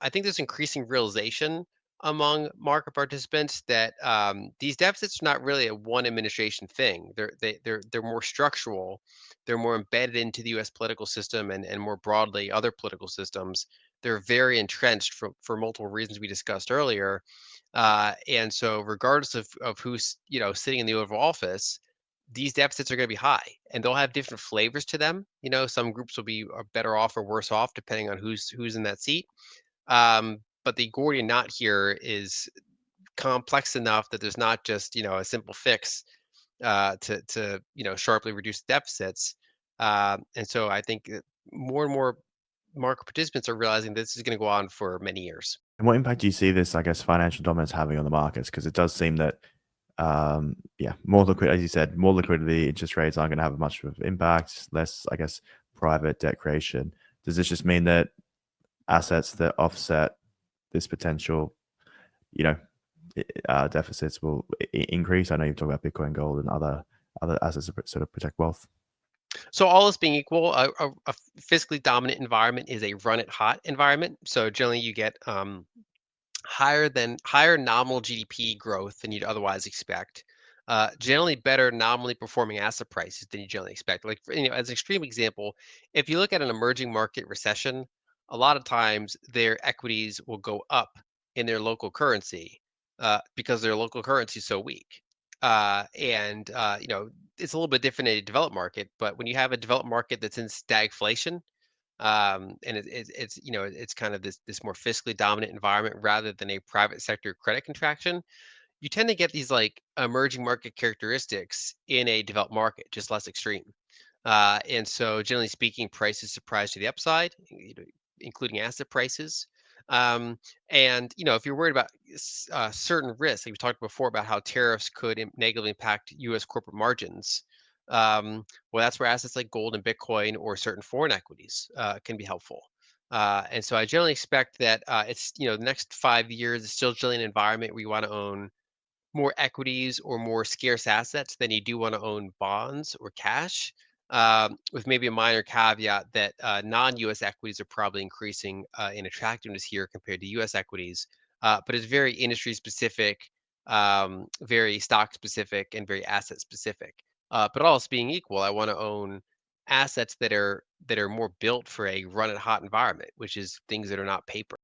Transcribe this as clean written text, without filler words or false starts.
I think there's increasing realization among market participants that these deficits are not really a one administration thing. They're more structural. They're more embedded into the U.S. political system and more broadly other political systems. They're very entrenched for multiple reasons we discussed earlier. And so, regardless of who's sitting in the Oval Office, these deficits are going to be high, and they'll have different flavors to them. Some groups will be better off or worse off depending on who's in that seat. But the Gordian knot here is complex enough that there's not just a simple fix to sharply reduce deficits. And so I think that more and more market participants are realizing this is going to go on for many years. And what impact do you see this, I guess, financial dominance having on the markets? Because it does seem that, yeah, more liquid, as you said, more liquidity, interest rates aren't going to have much of an impact, less, I guess, private debt creation. Does this just mean that assets that offset this potential, you know, deficits will increase? I know you've talked about Bitcoin, gold, and other assets to sort of protect wealth. So all else being equal, a fiscally dominant environment is a run it hot environment. So generally, you get higher nominal GDP growth than you'd otherwise expect. Generally better nominally performing asset prices than you generally expect. Like as an extreme example, if you look at an emerging market recession, a lot of times their equities will go up in their local currency because their local currency is so weak. And it's a little bit different in a developed market, but when you have a developed market that's in stagflation, and it's kind of this more fiscally dominant environment rather than a private sector credit contraction, you tend to get these like emerging market characteristics in a developed market, just less extreme. And so, generally speaking, prices surprise to the upside, including asset prices. Um, and if you're worried about certain risks, like we talked before about how tariffs could negatively impact U.S. corporate margins, well, that's where assets like gold and Bitcoin or certain foreign equities can be helpful. And so, I generally expect that it's the next 5 years is still generally an environment where you want to own more equities or more scarce assets than you do want to own bonds or cash, with maybe a minor caveat that non-US equities are probably increasing in attractiveness here compared to US equities. But it's very industry specific, very stock specific, and very asset specific. But all else being equal, I want to own assets that are more built for a run it hot environment, which is things that are not paper.